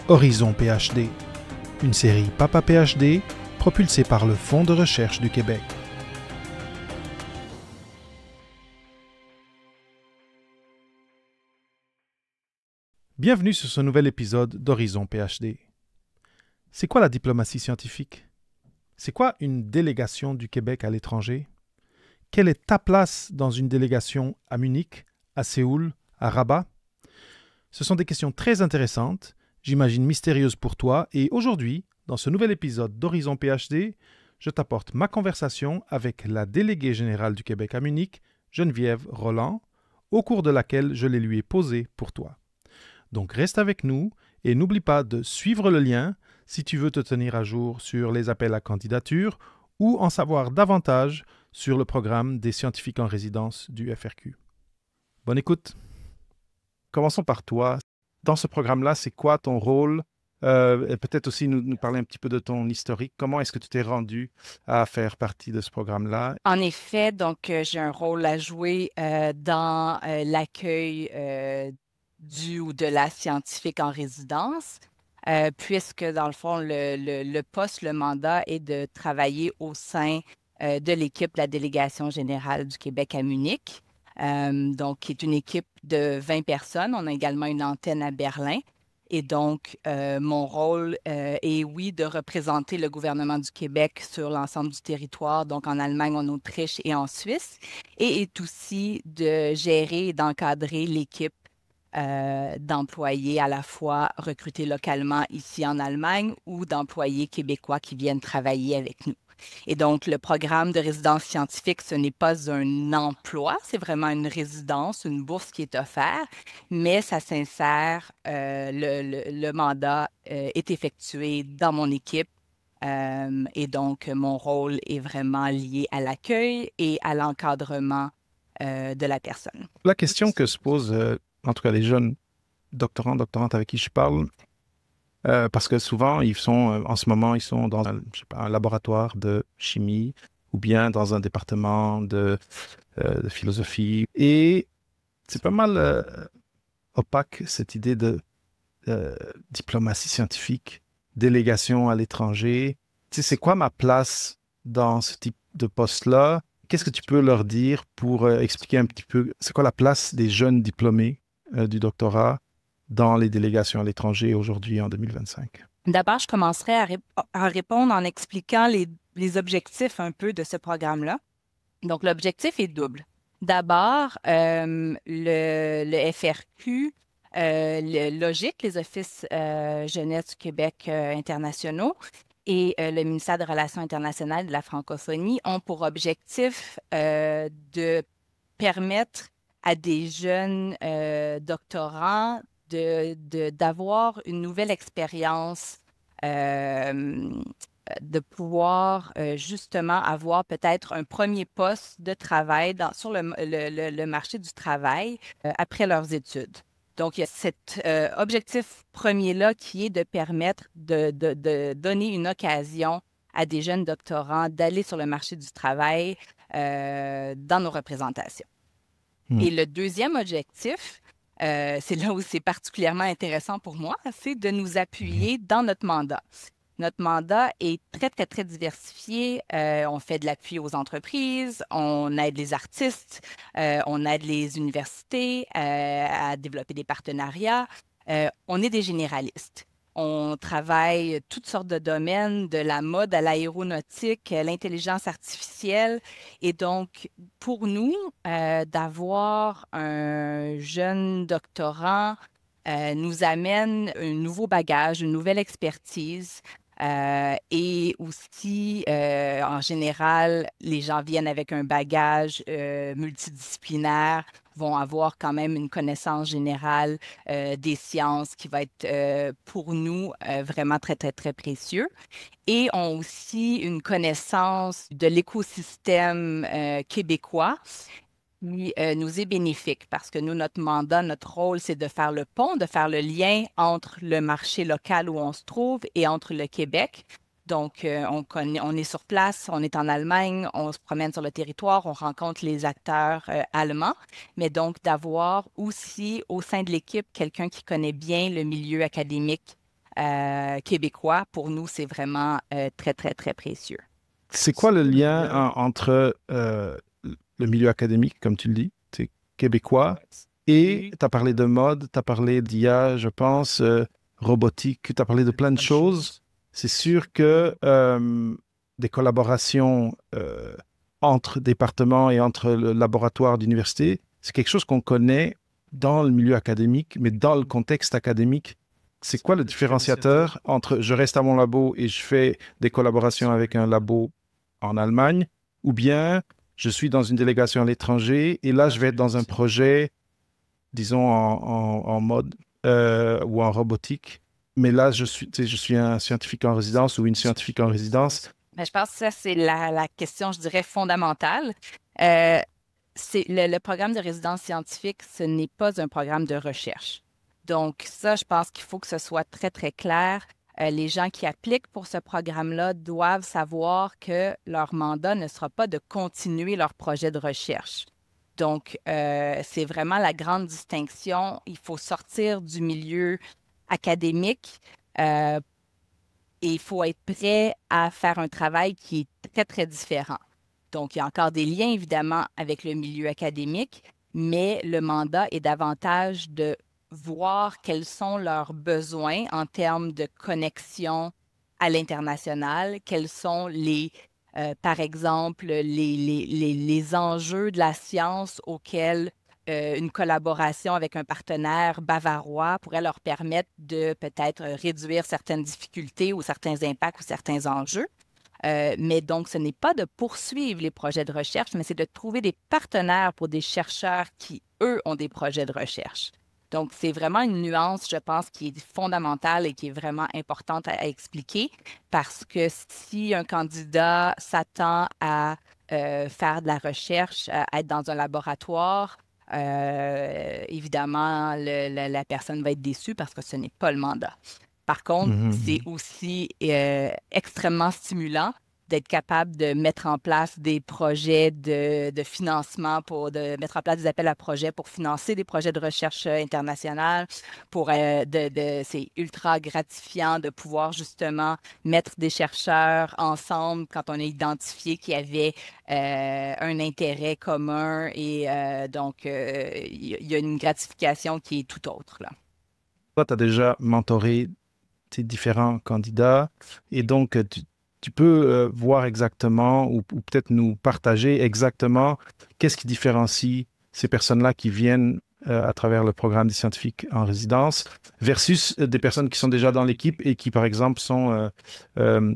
Horizon PhD, une série Papa PhD propulsée par le Fonds de recherche du Québec. Bienvenue sur ce nouvel épisode d'Horizon PhD. C'est quoi la diplomatie scientifique? C'est quoi une délégation du Québec à l'étranger? Quelle est ta place dans une délégation à Munich, à Séoul, à Rabat? Ce sont des questions très intéressantes, j'imagine mystérieuses pour toi, et aujourd'hui, dans ce nouvel épisode d'Horizon PhD, je t'apporte ma conversation avec la déléguée générale du Québec à Munich, Geneviève Rolland, au cours de laquelle je les lui ai posées pour toi. Donc reste avec nous et n'oublie pas de suivre le lien si tu veux te tenir à jour sur les appels à candidature ou en savoir davantage sur le programme des scientifiques en résidence du FRQ. Bonne écoute! Commençons par toi. Dans ce programme-là, c'est quoi ton rôle? Et peut-être aussi nous parler un petit peu de ton historique. Comment est-ce que tu t'es rendu à faire partie de ce programme-là? En effet, donc j'ai un rôle à jouer dans l'accueil du ou de la scientifique en résidence, puisque dans le fond, le poste, le mandat est de travailler au sein de l'équipe de la délégation générale du Québec à Munich, donc qui est une équipe de 20 personnes. On a également une antenne à Berlin. Et donc, mon rôle est, oui, de représenter le gouvernement du Québec sur l'ensemble du territoire, donc en Allemagne, en Autriche et en Suisse, et est aussi de gérer et d'encadrer l'équipe d'employés à la fois recrutés localement ici en Allemagne ou d'employés québécois qui viennent travailler avec nous. Et donc, le programme de résidence scientifique, ce n'est pas un emploi, c'est vraiment une résidence, une bourse qui est offerte, mais ça s'insère, le mandat est effectué dans mon équipe. Et donc, mon rôle est vraiment lié à l'accueil et à l'encadrement de la personne. La question que se posent, en tout cas les jeunes doctorants, doctorantes avec qui je parle, parce que souvent, en ce moment, ils sont dans un laboratoire de chimie ou bien dans un département de philosophie. Et c'est pas mal opaque, cette idée de diplomatie scientifique, délégation à l'étranger. Tu sais, c'est quoi ma place dans ce type de poste-là? Qu'est-ce que tu peux leur dire pour expliquer un petit peu, c'est quoi la place des jeunes diplômés du doctorat dans les délégations à l'étranger aujourd'hui en 2025? D'abord, je commencerai à répondre en expliquant les objectifs un peu de ce programme-là. Donc, l'objectif est double. D'abord, le FRQ, le LOGIC, les Offices Jeunesse du Québec internationaux, et le ministère des Relations internationales et de la francophonie ont pour objectif de permettre à des jeunes doctorants d'avoir une nouvelle expérience, de pouvoir justement avoir peut-être un premier poste de travail sur le marché du travail après leurs études. Donc, il y a cet objectif premier-là qui est de permettre de donner une occasion à des jeunes doctorants d'aller sur le marché du travail dans nos représentations. Et le deuxième objectif, c'est là où c'est particulièrement intéressant pour moi, c'est de nous appuyer dans notre mandat. Notre mandat est très, très, très diversifié. On fait de l'appui aux entreprises, on aide les artistes, on aide les universités à développer des partenariats. On est des généralistes. On travaille toutes sortes de domaines, de la mode à l'aéronautique, l'intelligence artificielle. Et donc, pour nous, d'avoir un jeune doctorant nous amène un nouveau bagage, une nouvelle expertise. Et aussi, en général, les gens viennent avec un bagage multidisciplinaire, vont avoir quand même une connaissance générale des sciences qui va être pour nous vraiment très, très, très précieux. Et ont aussi une connaissance de l'écosystème québécois qui nous est bénéfique parce que nous, notre mandat, notre rôle, c'est de faire le pont, de faire le lien entre le marché local où on se trouve et entre le Québec. Donc, on est sur place, on est en Allemagne, on se promène sur le territoire, on rencontre les acteurs allemands, mais donc d'avoir aussi au sein de l'équipe quelqu'un qui connaît bien le milieu académique québécois, pour nous, c'est vraiment très, très, très précieux. C'est quoi le lien entre le milieu académique, comme tu le dis, c'est québécois, et tu as parlé de mode, tu as parlé d'IA, je pense, robotique, tu as parlé de plein de choses. C'est sûr que des collaborations entre départements et entre le laboratoire d'université, c'est quelque chose qu'on connaît dans le milieu académique, mais dans le contexte académique, c'est quoi le différenciateur entre je reste à mon labo et je fais des collaborations avec un labo en Allemagne, ou bien je suis dans une délégation à l'étranger et là, je vais être dans un projet, disons, en mode ou en robotique. Mais là, tu sais, je suis un scientifique en résidence ou une scientifique en résidence. Ben, je pense que ça, c'est la question, je dirais, fondamentale. Euh, c'est le programme de résidence scientifique, ce n'est pas un programme de recherche. Donc, ça, je pense qu'il faut que ce soit très, très clair. Les gens qui appliquent pour ce programme-là doivent savoir que leur mandat ne sera pas de continuer leur projet de recherche. Donc, c'est vraiment la grande distinction. Il faut sortir du milieu académique et il faut être prêt à faire un travail qui est très, très différent. Donc, il y a encore des liens, évidemment, avec le milieu académique, mais le mandat est davantage de voir quels sont leurs besoins en termes de connexion à l'international, quels sont par exemple, les enjeux de la science auxquels une collaboration avec un partenaire bavarois pourrait leur permettre de peut-être réduire certaines difficultés ou certains impacts ou certains enjeux. Mais donc, ce n'est pas de poursuivre les projets de recherche, mais c'est de trouver des partenaires pour des chercheurs qui, eux, ont des projets de recherche. Donc, c'est vraiment une nuance, je pense, qui est fondamentale et qui est vraiment importante à expliquer parce que si un candidat s'attend à faire de la recherche, à être dans un laboratoire, évidemment, la personne va être déçue parce que ce n'est pas le mandat. Par contre, c'est Mhm. aussi extrêmement stimulant d'être capable de mettre en place des projets de financement, de mettre en place des appels à projets pour financer des projets de recherche internationale. C'est ultra gratifiant de pouvoir justement mettre des chercheurs ensemble quand on a identifié qu'il y avait un intérêt commun et donc il y a une gratification qui est tout autre, là. Toi, tu as déjà mentoré tes différents candidats et donc tu peux voir exactement ou peut-être nous partager exactement qu'est-ce qui différencie ces personnes-là qui viennent à travers le programme des scientifiques en résidence versus des personnes qui sont déjà dans l'équipe et qui, par exemple, sont euh,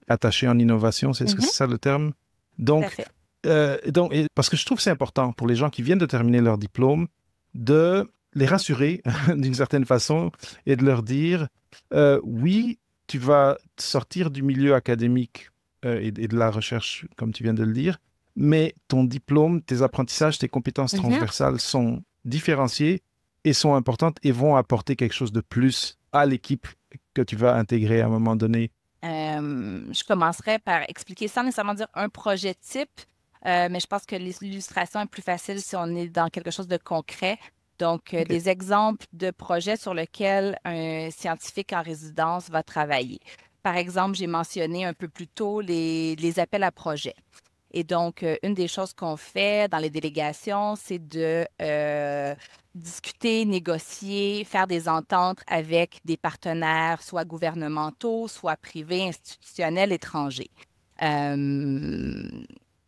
attachées en innovation. Est-ce que Mhm, c'est ça le terme? tout à Donc, fait. parce que je trouve que c'est important pour les gens qui viennent de terminer leur diplôme de les rassurer d'une certaine façon et de leur dire, oui, tu vas sortir du milieu académique et de la recherche, comme tu viens de le dire, mais ton diplôme, tes apprentissages, tes compétences Mhm. transversales sont différenciées et sont importantes et vont apporter quelque chose de plus à l'équipe que tu vas intégrer à un moment donné. Je commencerai par expliquer sans nécessairement dire un projet type, mais je pense que l'illustration est plus facile si on est dans quelque chose de concret. Donc, OK. des exemples de projets sur lesquels un scientifique en résidence va travailler. Par exemple, j'ai mentionné un peu plus tôt les appels à projets. Et donc, une des choses qu'on fait dans les délégations, c'est de discuter, négocier, faire des ententes avec des partenaires, soit gouvernementaux, soit privés, institutionnels, étrangers. Euh,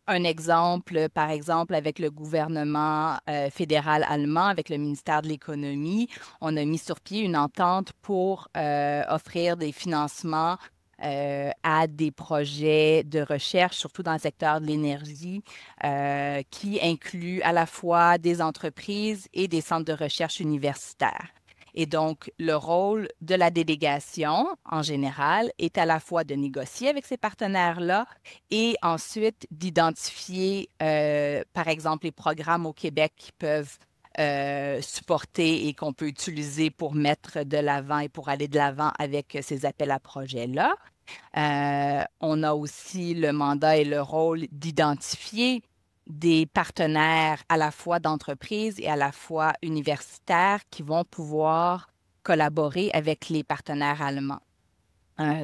un exemple, par exemple, avec le gouvernement fédéral allemand, avec le ministère de l'Économie, on a mis sur pied une entente pour offrir des financements à des projets de recherche, surtout dans le secteur de l'énergie, qui incluent à la fois des entreprises et des centres de recherche universitaires. Et donc, le rôle de la délégation, en général, est à la fois de négocier avec ces partenaires-là et ensuite d'identifier, par exemple, les programmes au Québec qui peuvent supporter et qu'on peut utiliser pour mettre de l'avant et pour aller de l'avant avec ces appels à projets-là. On a aussi le mandat et le rôle d'identifier des partenaires à la fois d'entreprise et à la fois universitaires qui vont pouvoir collaborer avec les partenaires allemands.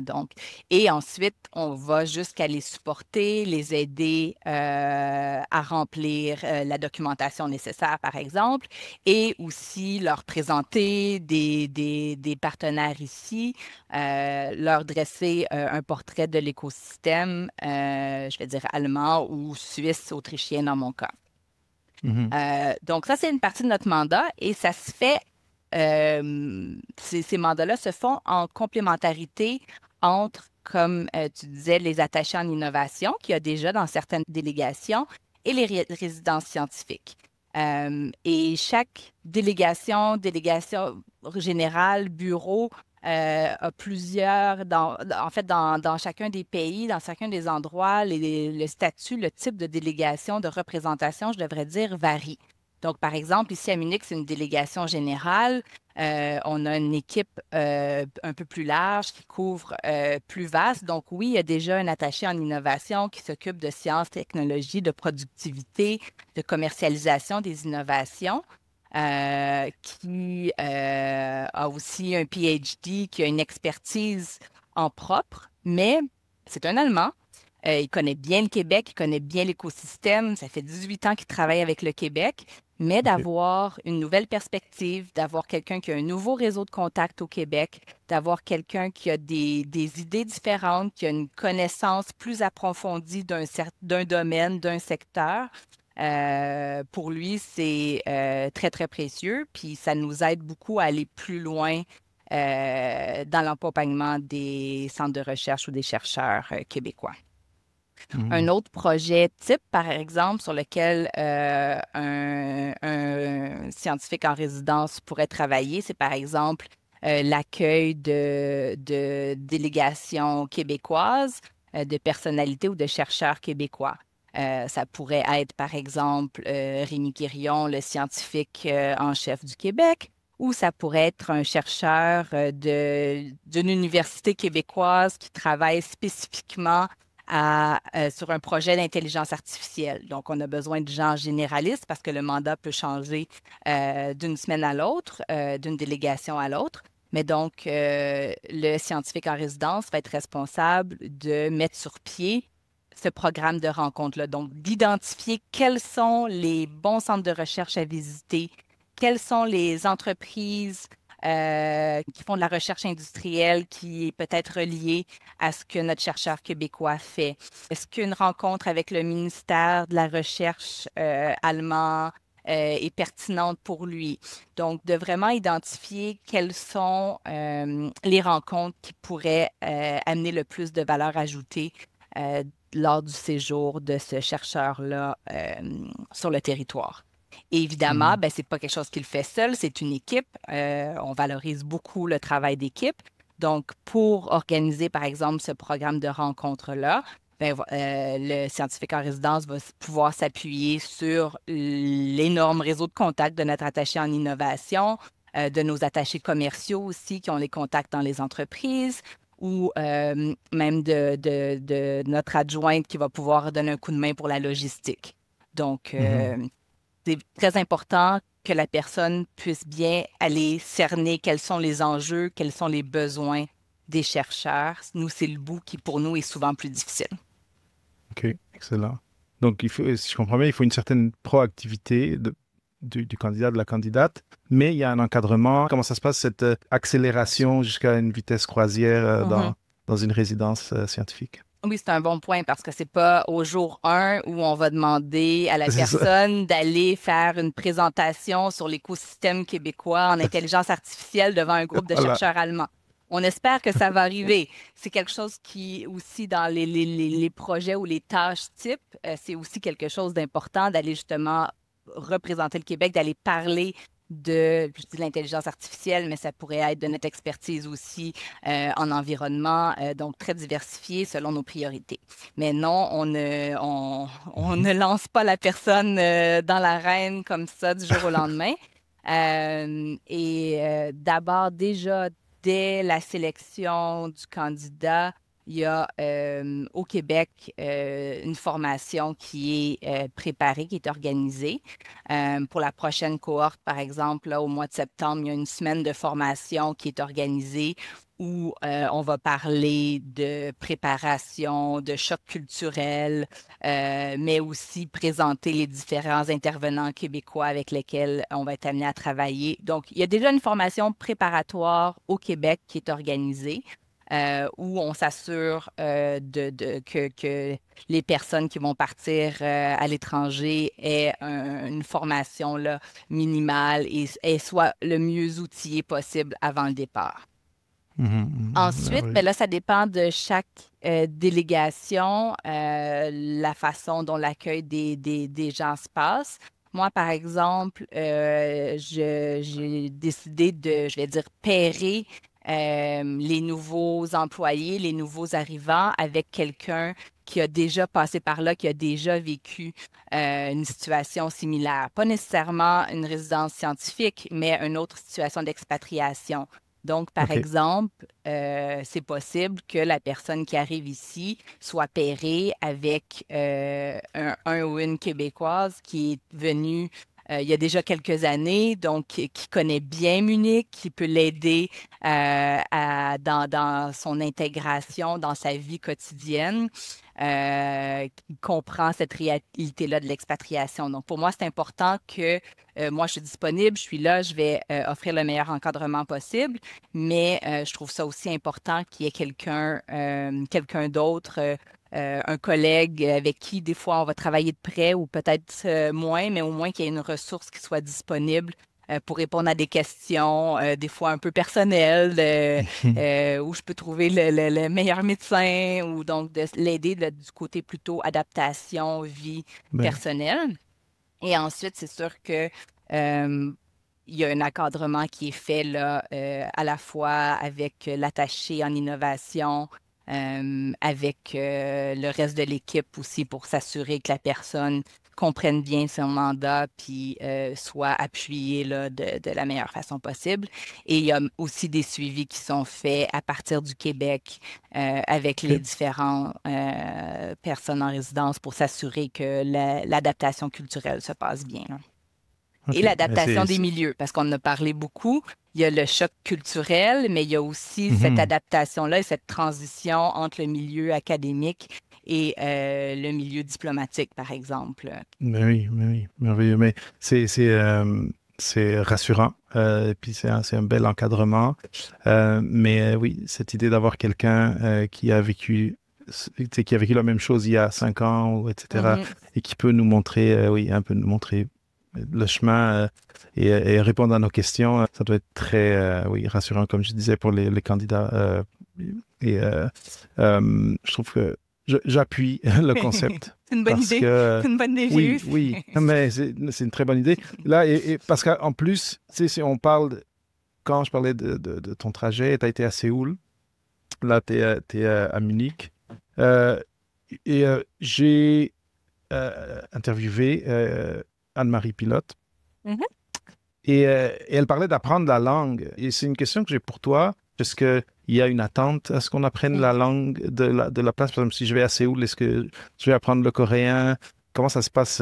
Donc, et ensuite, on va jusqu'à les supporter, les aider à remplir la documentation nécessaire, par exemple, et aussi leur présenter des partenaires ici, leur dresser un portrait de l'écosystème, je vais dire allemand ou suisse, autrichien dans mon cas. Mhm. Donc, ça, c'est une partie de notre mandat et ça se fait, ces mandats-là se font en complémentarité entre, comme tu disais, les attachés en innovation qu'il y a déjà dans certaines délégations et les résidences scientifiques. Et chaque délégation générale, bureau, a plusieurs, en fait, dans chacun des pays, dans chacun des endroits, le statut, le type de délégation, de représentation, je devrais dire, varie. Donc, par exemple, ici à Munich, c'est une délégation générale. On a une équipe un peu plus large qui couvre plus vaste. Donc, oui, il y a déjà un attaché en innovation qui s'occupe de sciences, technologies, de productivité, de commercialisation des innovations qui a aussi un PhD, qui a une expertise en propre, mais c'est un Allemand. Il connaît bien le Québec, il connaît bien l'écosystème. Ça fait 18 ans qu'il travaille avec le Québec, mais OK. d'avoir une nouvelle perspective, d'avoir quelqu'un qui a un nouveau réseau de contacts au Québec, d'avoir quelqu'un qui a des idées différentes, qui a une connaissance plus approfondie d'un domaine, d'un secteur, pour lui, c'est très, très précieux. Puis ça nous aide beaucoup à aller plus loin dans l'accompagnement des centres de recherche ou des chercheurs québécois. Un Mhm. autre projet type, par exemple, sur lequel un scientifique en résidence pourrait travailler, c'est par exemple l'accueil de délégations québécoises, de personnalités ou de chercheurs québécois. Ça pourrait être, par exemple, Rémi Quirion, le scientifique en chef du Québec, ou ça pourrait être un chercheur d'une université québécoise qui travaille spécifiquement sur un projet d'intelligence artificielle. Donc, on a besoin de gens généralistes parce que le mandat peut changer d'une semaine à l'autre, d'une délégation à l'autre. Mais donc, le scientifique en résidence va être responsable de mettre sur pied ce programme de rencontre-là. Donc, d'identifier quels sont les bons centres de recherche à visiter, quelles sont les entreprises qui font de la recherche industrielle qui est peut-être reliée à ce que notre chercheur québécois fait. Est-ce qu'une rencontre avec le ministère de la Recherche allemand est pertinente pour lui? Donc, de vraiment identifier quelles sont les rencontres qui pourraient amener le plus de valeur ajoutée lors du séjour de ce chercheur-là sur le territoire. Et évidemment, Mhm. ben, ce n'est pas quelque chose qu'il fait seul, c'est une équipe. On valorise beaucoup le travail d'équipe. Donc, pour organiser, par exemple, ce programme de rencontre-là, ben, le scientifique en résidence va pouvoir s'appuyer sur l'énorme réseau de contacts de notre attaché en innovation, de nos attachés commerciaux aussi qui ont les contacts dans les entreprises, ou même de notre adjointe qui va pouvoir donner un coup de main pour la logistique. Donc, Mhm. c'est très important que la personne puisse bien aller cerner quels sont les enjeux, quels sont les besoins des chercheurs. Nous, c'est le bout qui, pour nous, est souvent plus difficile. OK, excellent. Donc, si je comprends bien, il faut une certaine proactivité du candidat, de la candidate, mais il y a un encadrement. Comment ça se passe, cette accélération jusqu'à une vitesse croisière Mhm. dans une résidence scientifique? Oui, c'est un bon point parce que c'est pas au jour 1 où on va demander à la C'est ça. personne d'aller faire une présentation sur l'écosystème québécois en intelligence artificielle devant un groupe de Voilà. chercheurs allemands. On espère que ça va arriver. C'est quelque chose qui, aussi, dans les projets ou les tâches types, c'est aussi quelque chose d'important d'aller justement représenter le Québec, d'aller parler je dis l'intelligence artificielle, mais ça pourrait être de notre expertise aussi en environnement, donc très diversifié selon nos priorités. Mais non, on Mhm. ne lance pas la personne dans l'arène comme ça du jour au lendemain. D'abord, déjà, dès la sélection du candidat, il y a au Québec une formation qui est préparée, qui est organisée. Pour la prochaine cohorte, par exemple, là, au mois de septembre, il y a une semaine de formation qui est organisée où on va parler de préparation, de choc culturel, mais aussi présenter les différents intervenants québécois avec lesquels on va être amené à travailler. Donc, il y a déjà une formation préparatoire au Québec qui est organisée. Où on s'assure que les personnes qui vont partir à l'étranger aient une formation là, minimale et soient le mieux outillées possible avant le départ. Ah Ensuite, oui. ben là, ça dépend de chaque délégation, la façon dont l'accueil des gens se passe. Moi, par exemple, j'ai décidé de, je vais dire, pairer les nouveaux employés, les nouveaux arrivants avec quelqu'un qui a déjà passé par là, qui a déjà vécu une situation similaire. Pas nécessairement une résidence scientifique, mais une autre situation d'expatriation. Donc, par OK. exemple, c'est possible que la personne qui arrive ici soit pairée avec un ou une Québécoise qui est venue il y a déjà quelques années, donc qui connaît bien Munich, qui peut l'aider dans son intégration, dans sa vie quotidienne, qui comprend cette réalité-là de l'expatriation. Donc, pour moi, c'est important que moi, je suis disponible, je suis là, je vais offrir le meilleur encadrement possible, mais je trouve ça aussi important qu'il y ait quelqu'un d'autre, un collègue avec qui des fois on va travailler de près ou peut-être moins, mais au moins qu'il y ait une ressource qui soit disponible pour répondre à des questions, des fois un peu personnelles, où je peux trouver le meilleur médecin ou donc de l'aider du côté plutôt adaptation, vie Ben, personnelle. Et ensuite, c'est sûr que il y a un encadrement qui est fait là, à la fois avec l'attaché en innovation, avec le reste de l'équipe aussi pour s'assurer que la personne comprenne bien son mandat puis soit appuyée là, de la meilleure façon possible. Et il y a aussi des suivis qui sont faits à partir du Québec avec les OK. différentes personnes en résidence pour s'assurer que l'adaptation culturelle se passe bien, là. Et OK. Mais l'adaptation des milieux, parce qu'on en a parlé beaucoup. Il y a le choc culturel, mais il y a aussi cette Mhm. adaptation-là et cette transition entre le milieu académique et le milieu diplomatique, par exemple. Mais oui, merveilleux. Mais c'est rassurant. Et puis c'est un bel encadrement. Mais oui, cette idée d'avoir quelqu'un qui a vécu, tu sais, qui a vécu la même chose il y a 5 ans, ou etc., Mhm. et qui peut nous montrer, oui, un peu nous montrer le chemin et répondre à nos questions, ça doit être très, oui, rassurant, comme je disais, pour les candidats. Et je trouve que j'appuie le concept C'est une bonne parce idée. que C'est une bonne idée, j'ai oui, eu. oui, mais c'est une très bonne idée. Là, et parce qu'en plus, tu sais, si on parle, quand je parlais de ton trajet, tu as été à Séoul, là, tu es, à Munich. Euh, j'ai interviewé Anne-Marie Pilote Mhm. et elle parlait d'apprendre la langue. Et c'est une question que j'ai pour toi. Est-ce qu'il y a une attente à ce qu'on apprenne la langue de la place? Par exemple, si je vais à Séoul, est-ce que je vais apprendre le coréen? Comment ça se passe?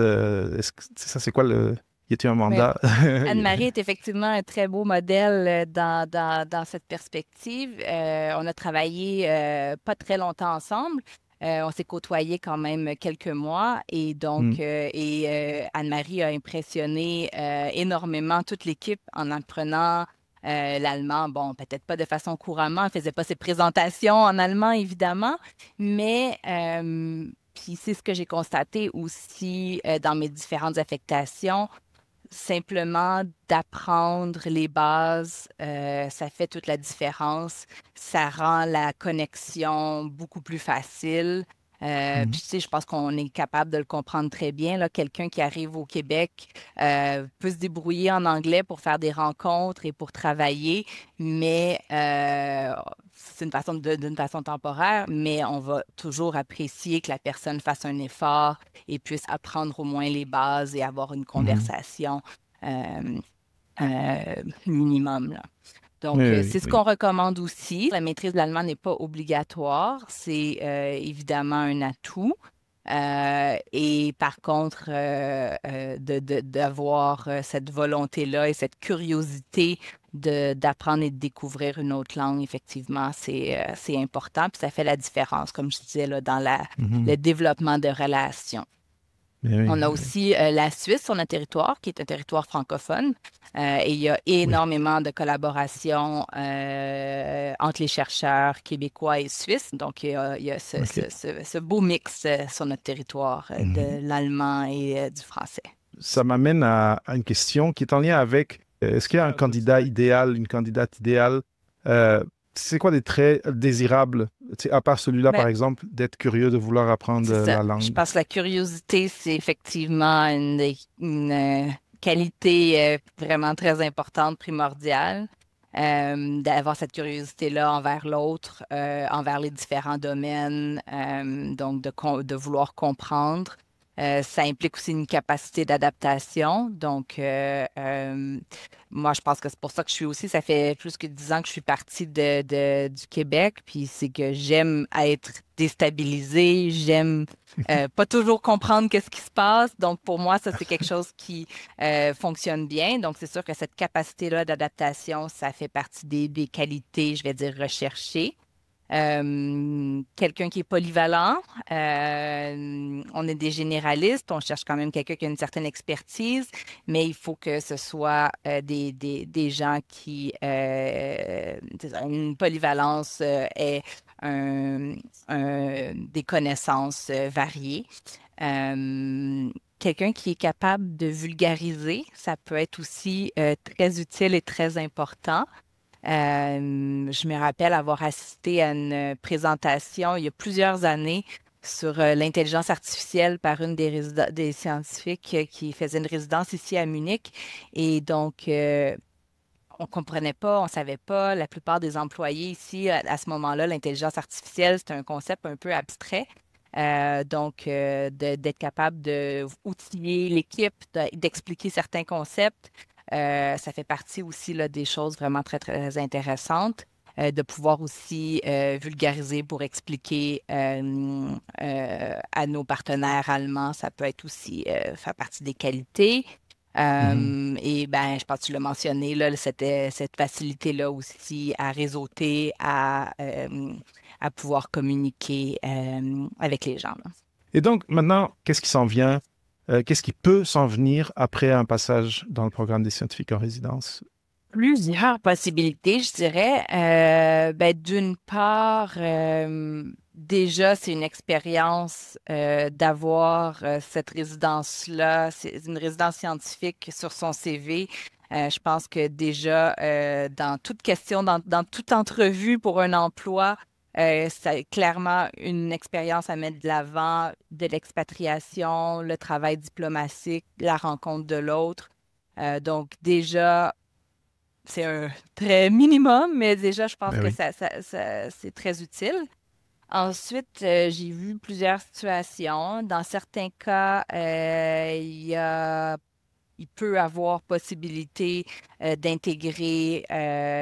Ça, c'est quoi le... Y a-t-il un Mais mandat? Anne-Marie est effectivement un très beau modèle dans cette perspective. On a travaillé pas très longtemps ensemble. On s'est côtoyés quand même quelques mois et donc Hmm. Anne-Marie a impressionné énormément toute l'équipe en apprenant l'allemand. Bon, peut-être pas de façon couramment, elle faisait pas ses présentations en allemand évidemment, mais puis c'est ce que j'ai constaté aussi dans mes différentes affectations. Simplement d'apprendre les bases, ça fait toute la différence. Ça rend la connexion beaucoup plus facile. Hmm. Puis, tu sais, je pense qu'on est capable de le comprendre très bien, là. Quelqu'un qui arrive au Québec peut se débrouiller en anglais pour faire des rencontres et pour travailler, mais c'est d'une façon temporaire, mais on va toujours apprécier que la personne fasse un effort et puisse apprendre au moins les bases et avoir une Mhm. conversation euh, minimum, là. Oui, Donc, oui, c'est ce oui. qu'on recommande aussi. La maîtrise de l'allemand n'est pas obligatoire. C'est évidemment un atout. Et par contre, d'avoir cette volonté-là et cette curiosité d'apprendre et de découvrir une autre langue, effectivement, c'est important. Puis ça fait la différence, comme je disais, là, dans le développement de relations. On a aussi la Suisse sur notre territoire, qui est un territoire francophone. Et il y a énormément de collaboration entre les chercheurs québécois et suisses. Donc, il y a ce beau mix sur notre territoire de l'allemand et du français. Ça m'amène à une question qui est en lien avec, est-ce qu'il y a un candidat idéal, une candidate idéale? C'est quoi des traits désirables, à part celui-là, par exemple, d'être curieux, de vouloir apprendre la langue? Je pense que la curiosité, c'est effectivement une qualité vraiment très importante, primordiale. D'avoir cette curiosité-là envers l'autre, envers les différents domaines, donc de vouloir comprendre. Ça implique aussi une capacité d'adaptation. Donc, moi, je pense que c'est pour ça que je suis aussi, ça fait plus que 10 ans que je suis partie du Québec, puis c'est que j'aime être déstabilisée, j'aime pas toujours comprendre qu'est-ce qui se passe. Donc, pour moi, ça, c'est quelque chose qui fonctionne bien. Donc, c'est sûr que cette capacité-là d'adaptation, ça fait partie des qualités, je vais dire, recherchées. Quelqu'un qui est polyvalent. On est des généralistes, on cherche quand même quelqu'un qui a une certaine expertise, mais il faut que ce soit des gens qui une polyvalence et des connaissances variées. Quelqu'un qui est capable de vulgariser, ça peut être aussi très utile et très important. Je me rappelle avoir assisté à une présentation il y a plusieurs années sur l'intelligence artificielle par une des scientifiques qui faisait une résidence ici à Munich. Et donc, on ne comprenait pas, on ne savait pas. La plupart des employés ici, à ce moment-là, l'intelligence artificielle, c'est un concept un peu abstrait. Donc, d'être capable d'outiller l'équipe, d'expliquer certains concepts. Ça fait partie aussi là, des choses vraiment très, très intéressantes, de pouvoir aussi vulgariser pour expliquer à nos partenaires allemands. Ça peut être aussi faire partie des qualités. Et ben, je pense que tu l'as mentionné, là, cette facilité-là aussi à réseauter, à pouvoir communiquer avec les gens, là. Et donc, maintenant, qu'est-ce qui s'en vient? Qu'est-ce qui peut s'en venir après un passage dans le programme des scientifiques en résidence? Plusieurs possibilités, je dirais. Ben, d'une part, déjà, c'est une expérience d'avoir cette résidence-là. C'est une résidence scientifique sur son CV. Je pense que déjà, dans toute question, dans toute entrevue pour un emploi, c'est clairement une expérience à mettre de l'avant, de l'expatriation, le travail diplomatique, la rencontre de l'autre. Donc déjà, c'est un très minimum, mais déjà, je pense Ben que oui. c'est très utile. Ensuite, j'ai vu plusieurs situations. Dans certains cas, il peut avoir possibilité d'intégrer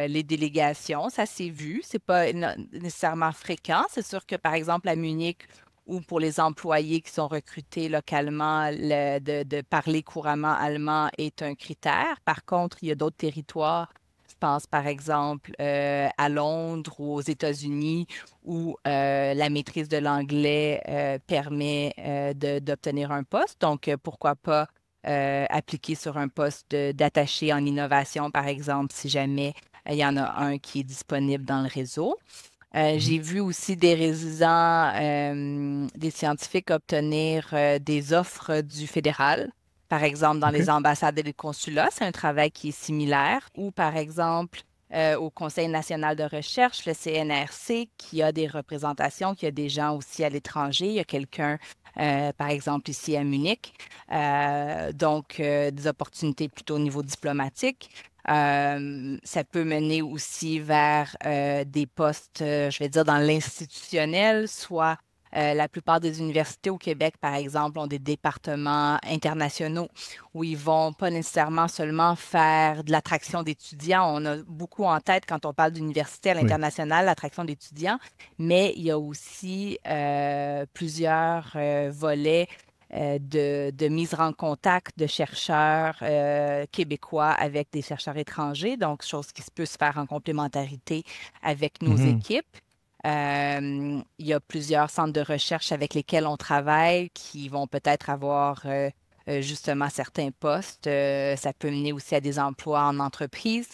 les délégations. Ça s'est vu. C'est pas nécessairement fréquent. C'est sûr que, par exemple, à Munich, ou pour les employés qui sont recrutés localement, de parler couramment allemand est un critère. Par contre, il y a d'autres territoires. Je pense par exemple à Londres ou aux États-Unis où la maîtrise de l'anglais permet d'obtenir un poste. Donc, pourquoi pas appliquer sur un poste d'attaché en innovation, par exemple, si jamais il y en a un qui est disponible dans le réseau. J'ai vu aussi des résidents, des scientifiques obtenir des offres du fédéral, par exemple dans les OK. ambassades et les consulats. C'est un travail qui est similaire. Ou par exemple au Conseil national de recherche, le CNRC, qui a des représentations, qui a des gens aussi à l'étranger. Il y a quelqu'un, par exemple, ici à Munich. Donc, des opportunités plutôt au niveau diplomatique. Ça peut mener aussi vers des postes, je vais dire, dans l'institutionnel, soit la plupart des universités au Québec, par exemple, ont des départements internationaux où ils vont pas nécessairement seulement faire de l'attraction d'étudiants. On a beaucoup en tête quand on parle d'université à Oui. l'international, l'attraction d'étudiants, mais il y a aussi plusieurs volets de mise en contact de chercheurs québécois avec des chercheurs étrangers, donc chose qui peut se faire en complémentarité avec nos Mhm. équipes. Il y a plusieurs centres de recherche avec lesquels on travaille qui vont peut-être avoir justement certains postes. Ça peut mener aussi à des emplois en entreprise.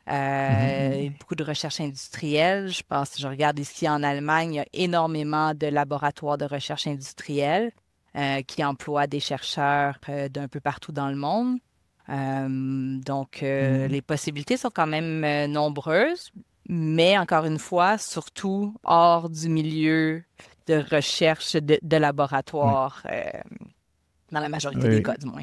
Mhm. Beaucoup de recherche industrielle. Je pense, je regarde ici en Allemagne, il y a énormément de laboratoires de recherche industrielle qui emploient des chercheurs d'un peu partout dans le monde. Mhm. Les possibilités sont quand même nombreuses, mais encore une fois, surtout hors du milieu de recherche de Ouais. laboratoire, dans la majorité des Oui, cas du moins.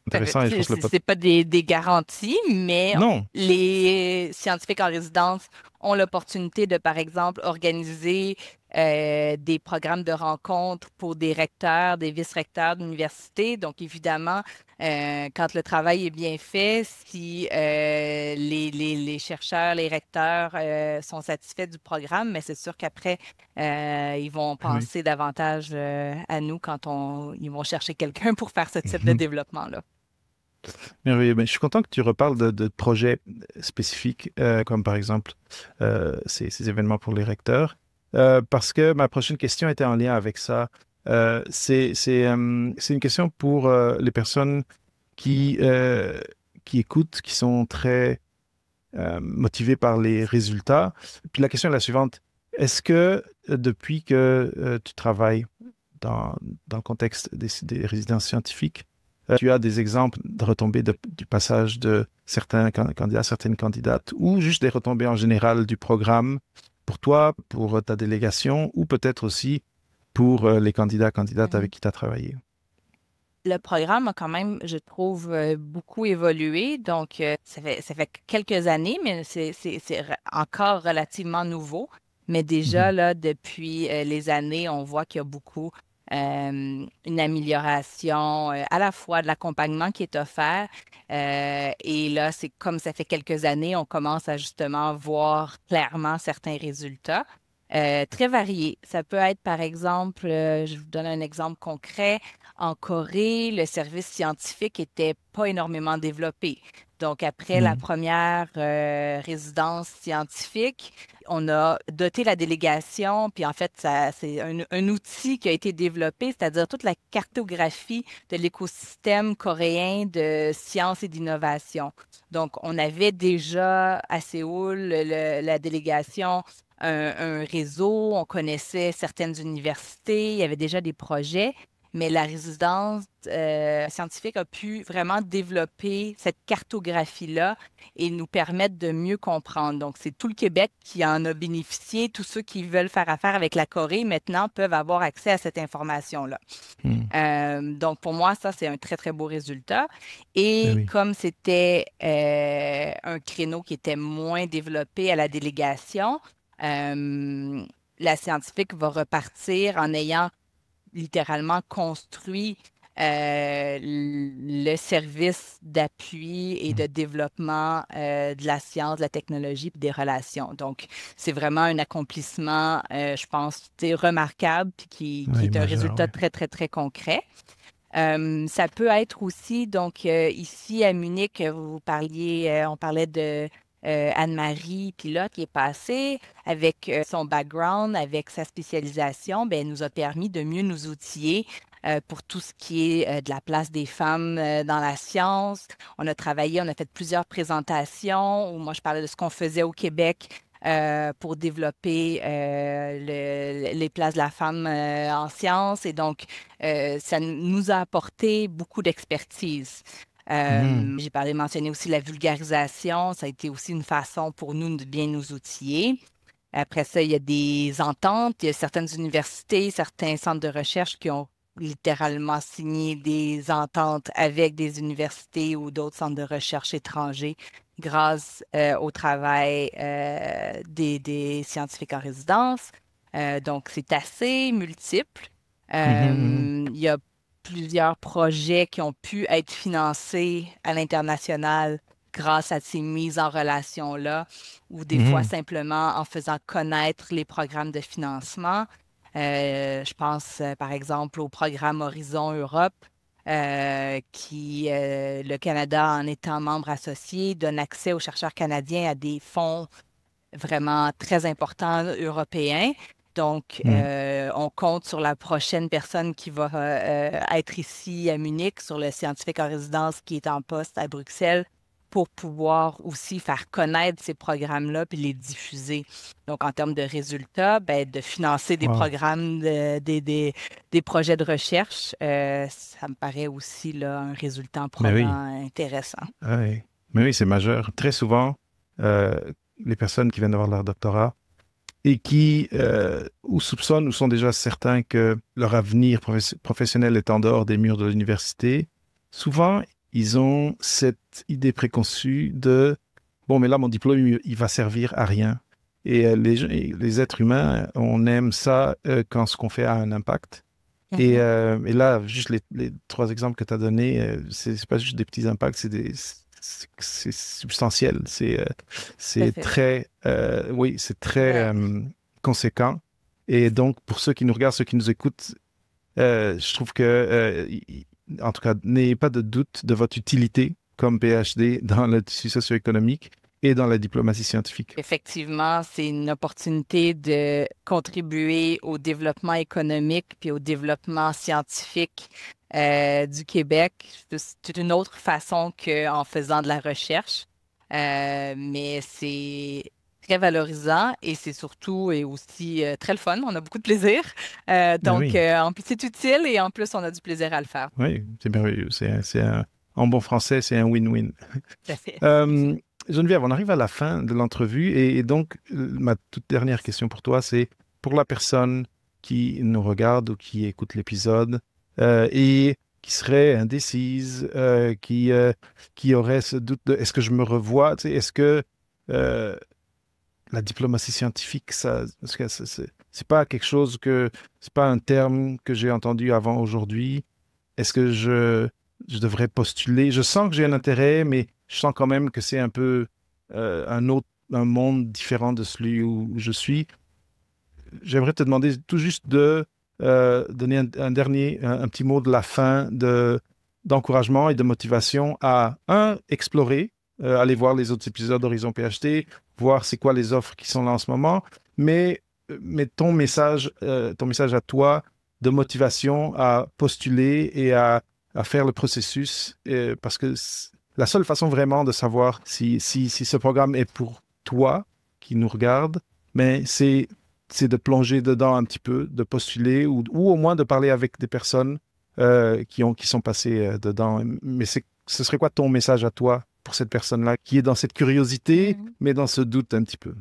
intéressant et je pense que le C'est pas des garanties, mais Non. les scientifiques en résidence ont l'opportunité de, par exemple, organiser des programmes de rencontres pour des recteurs, des vice-recteurs d'université. Donc, évidemment, quand le travail est bien fait, si les chercheurs, les recteurs sont satisfaits du programme, mais c'est sûr qu'après, ils vont Oui. penser davantage à nous quand ils vont chercher quelqu'un pour faire ce type de Mhm. développement-là. Merveilleux. Ben, je suis content que tu reparles de projets spécifiques, comme par exemple ces événements pour les recteurs, parce que ma prochaine question était en lien avec ça. C'est une question pour les personnes qui, euh, qui écoutent, qui sont très motivées par les résultats. Puis la question est la suivante. Est-ce que depuis que tu travailles dans, dans le contexte des résidences scientifiques, tu as des exemples de retombées du passage de certains candidats, certaines candidates, ou juste des retombées en général du programme pour toi, pour ta délégation, ou peut-être aussi pour les candidats, candidates avec Mhm. qui tu as travaillé. Le programme a quand même, je trouve, beaucoup évolué. Donc, ça fait quelques années, mais encore relativement nouveau. Mais déjà, Mhm. là, depuis les années, on voit qu'il y a beaucoup une amélioration à la fois de l'accompagnement qui est offert. Et là, c'est comme ça fait quelques années, on commence à justement voir clairement certains résultats. Très variés. Ça peut être, par exemple, je vous donne un exemple concret. En Corée, le service scientifique était pas énormément développé. Donc, après la Mhm. première résidence scientifique, on a doté la délégation, puis en fait, c'est un outil qui a été développé, c'est-à-dire toute la cartographie de l'écosystème coréen de sciences et d'innovation. Donc, on avait déjà à Séoul, la délégation, un réseau, on connaissait certaines universités, il y avait déjà des projets, mais la résidence scientifique a pu vraiment développer cette cartographie-là et nous permettre de mieux comprendre. Donc, c'est tout le Québec qui en a bénéficié. Tous ceux qui veulent faire affaire avec la Corée maintenant peuvent avoir accès à cette information-là. Mhm. Donc, pour moi, ça, c'est un très, très beau résultat. Ben Et oui. comme c'était un créneau qui était moins développé à la délégation, euh, la scientifique va repartir en ayant littéralement construit le service d'appui et Mhm. de développement de la science, de la technologie et des relations. Donc, c'est vraiment un accomplissement, je pense, remarquable puis qui Oui, est un majeur, résultat oui. très, très, très concret. Ça peut être aussi, donc ici à Munich, vous parliez, on parlait de Anne-Marie Pilote qui est passée avec son background, avec sa spécialisation, ben, elle nous a permis de mieux nous outiller pour tout ce qui est de la place des femmes dans la science. On a travaillé, on a fait plusieurs présentations où moi je parlais de ce qu'on faisait au Québec pour développer les places de la femme en sciences. Et donc, ça nous a apporté beaucoup d'expertise. Mhm. J'ai parlé, mentionné aussi la vulgarisation. Ça a été aussi une façon pour nous de bien nous outiller. Après ça, il y a des ententes. Il y a certaines universités, certains centres de recherche qui ont littéralement signé des ententes avec des universités ou d'autres centres de recherche étrangers grâce au travail des scientifiques en résidence. Donc, c'est assez multiple. Mhm. Il y a plusieurs projets qui ont pu être financés à l'international grâce à ces mises en relation-là, ou des fois Mhm. simplement en faisant connaître les programmes de financement. Je pense, par exemple, au programme Horizon Europe, le Canada, en étant membre associé, donne accès aux chercheurs canadiens à des fonds vraiment très importants européens. Donc, Mhm. on compte sur la prochaine personne qui va être ici à Munich, sur le scientifique en résidence qui est en poste à Bruxelles, pour pouvoir aussi faire connaître ces programmes-là puis les diffuser. Donc, en termes de résultats, ben, de financer des Wow. programmes, des projets de recherche, ça me paraît aussi là, un résultat Mais oui, probant intéressant. ouais. Mais oui, c'est majeur. Très souvent, euh, les personnes qui viennent d'avoir leur doctorat et qui ou soupçonnent ou sont déjà certains que leur avenir professionnel est en dehors des murs de l'université, souvent, ils ont cette idée préconçue de, bon, mais là, mon diplôme, il va servir à rien. Et les êtres humains, on aime ça quand ce qu'on fait a un impact. Mhm. Et là, juste les trois exemples que tu as donnés, c'est pas juste des petits impacts, c'est substantiel. Tout à C'est fait. très, oui, c'est très Ouais. conséquent. Et donc, pour ceux qui nous regardent, ceux qui nous écoutent, je trouve que, en tout cas, n'ayez pas de doute de votre utilité comme PhD dans le tissu socio-économique et dans la diplomatie scientifique. Effectivement, c'est une opportunité de contribuer au développement économique puis au développement scientifique du Québec. C'est une autre façon qu'en faisant de la recherche. Mais c'est très valorisant et c'est surtout et aussi très le fun. On a beaucoup de plaisir. Ah Donc, oui, en plus, c'est utile et en plus, on a du plaisir à le faire. oui, c'est merveilleux. En bon français, c'est un win-win. Tout à fait. Euh, Geneviève, on arrive à la fin de l'entrevue et donc ma toute dernière question pour toi, c'est pour la personne qui nous regarde ou qui écoute l'épisode et qui serait indécise, qui aurait ce doute de est-ce que je me revois, tu sais, est-ce que euh, la diplomatie scientifique, ça, est-ce que c'est pas quelque chose c'est pas un terme que j'ai entendu avant aujourd'hui. Est-ce que je devrais postuler? Je sens que j'ai un intérêt, mais je sens quand même que c'est un peu un monde différent de celui où je suis. J'aimerais te demander tout juste de donner un petit mot de la fin d'encouragement et de motivation à, explorer, aller voir les autres épisodes d'Horizon PhD, voir c'est quoi les offres qui sont là en ce moment, mais ton message à toi de motivation à postuler et à faire le processus, parce que la seule façon vraiment de savoir si ce programme est pour toi qui nous regarde, mais c'est de plonger dedans un petit peu, de postuler ou au moins de parler avec des personnes qui sont passées dedans. Mais ce serait quoi ton message à toi pour cette personne-là qui est dans cette curiosité, mais dans ce doute un petit peu?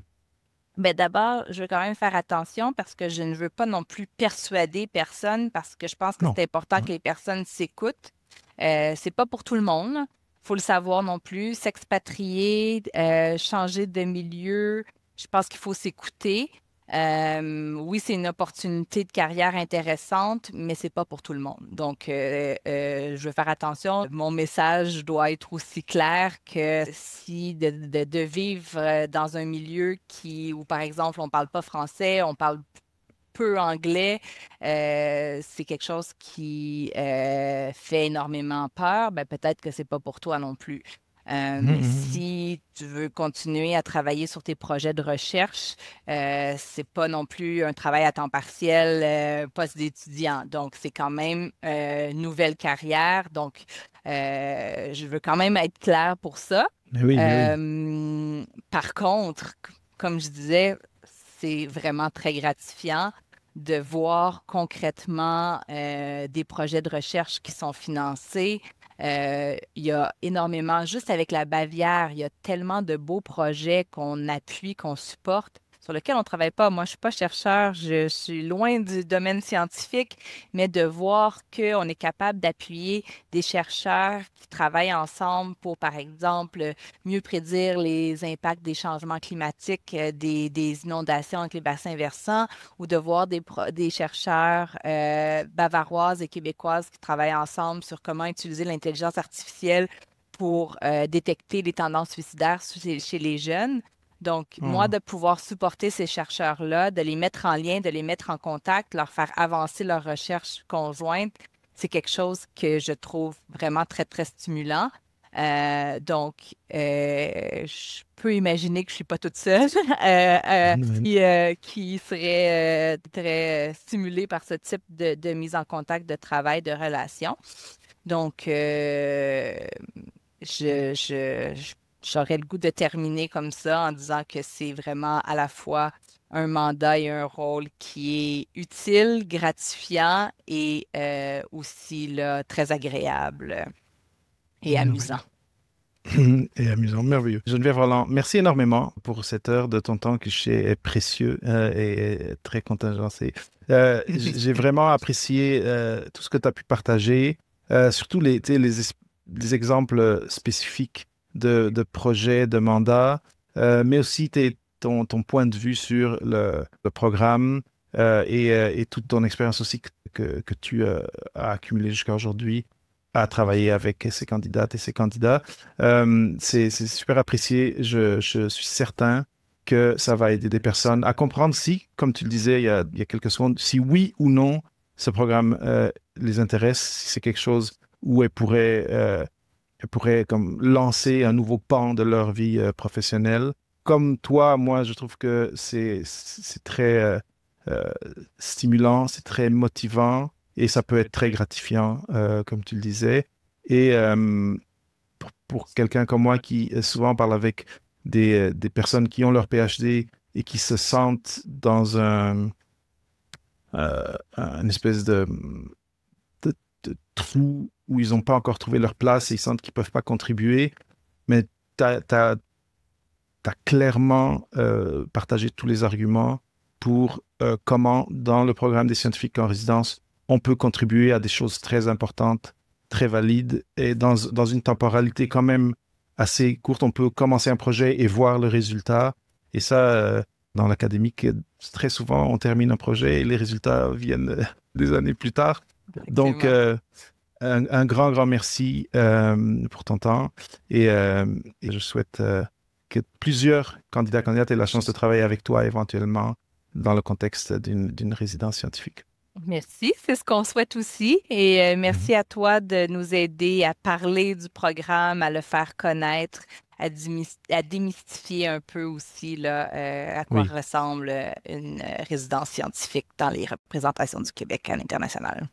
Ben d'abord, je veux quand même faire attention parce que je ne veux pas non plus persuader personne parce que je pense que Non. c'est important Ouais. que les personnes s'écoutent. C'est pas pour tout le monde. Faut le savoir non plus. S'expatrier, changer de milieu, je pense qu'il faut s'écouter. Oui, c'est une opportunité de carrière intéressante, mais c'est pas pour tout le monde. Donc, je veux faire attention. Mon message doit être aussi clair que si de vivre dans un milieu où, par exemple, on parle pas français, on parle peu anglais, c'est quelque chose qui fait énormément peur, ben peut-être que c'est pas pour toi non plus. Mhm, Mais mhm. si tu veux continuer à travailler sur tes projets de recherche, c'est pas non plus un travail à temps partiel, poste d'étudiant. Donc, c'est quand même une nouvelle carrière. Donc, je veux quand même être claire pour ça. Mais oui. Par contre, comme je disais, c'est vraiment très gratifiant de voir concrètement des projets de recherche qui sont financés. Il y a énormément, juste avec la Bavière, il y a tellement de beaux projets qu'on appuie, qu'on supporte, sur lesquels on ne travaille pas. Moi, je ne suis pas chercheur, je suis loin du domaine scientifique, mais de voir qu'on est capable d'appuyer des chercheurs qui travaillent ensemble pour, par exemple, mieux prédire les impacts des changements climatiques, des inondations avec les bassins versants, ou de voir des chercheurs bavaroises et québécoises qui travaillent ensemble sur comment utiliser l'intelligence artificielle pour détecter les tendances suicidaires chez les jeunes. Donc, moi, Oh. de pouvoir supporter ces chercheurs-là, de les mettre en lien, de les mettre en contact, leur faire avancer leur recherche conjointe, c'est quelque chose que je trouve vraiment très, très stimulant. Je peux imaginer que je suis pas toute seule qui serait très stimulée par ce type de mise en contact, de travail, de relation. Donc, je, je, je- j'aurais le goût de terminer comme ça en disant que c'est vraiment à la fois un mandat et un rôle qui est utile, gratifiant et aussi là, très agréable et amusant. Et amusant, merveilleux. Geneviève Roland, merci énormément pour cette heure de ton temps que je sais est précieux et très contingencé. J'ai vraiment apprécié tout ce que tu as pu partager, surtout tu sais, les exemples spécifiques de projets, de mandats, mais aussi ton point de vue sur le programme et toute ton expérience aussi que tu as accumulée jusqu'à aujourd'hui à travailler avec ces candidates et ces candidats. C'est super apprécié. Je suis certain que ça va aider des personnes à comprendre si, comme tu le disais il y a quelques secondes, si oui ou non ce programme les intéresse, si c'est quelque chose où elles pourraient comme lancer un nouveau pan de leur vie professionnelle. Comme toi, moi, je trouve que c'est très euh, stimulant, c'est très motivant et ça peut être très gratifiant, comme tu le disais. Et pour quelqu'un comme moi qui souvent parle avec des personnes qui ont leur PhD et qui se sentent dans un espèce de, de trou où ils n'ont pas encore trouvé leur place et ils sentent qu'ils ne peuvent pas contribuer, mais tu as clairement partagé tous les arguments pour comment, dans le programme des scientifiques en résidence, on peut contribuer à des choses très importantes, très valides, et dans une temporalité quand même assez courte. On peut commencer un projet et voir le résultat. Et ça, dans l'académique, très souvent, on termine un projet et les résultats viennent des années plus tard. Donc, Effectivement. un grand, grand merci pour ton temps et je souhaite que plusieurs candidats, candidates aient la chance de travailler avec toi éventuellement dans le contexte d'une résidence scientifique. Merci, c'est ce qu'on souhaite aussi. Et Mhm. merci à toi de nous aider à parler du programme, à le faire connaître, à démystifier un peu aussi là, à quoi Oui, ressemble une résidence scientifique dans les représentations du Québec à l'international.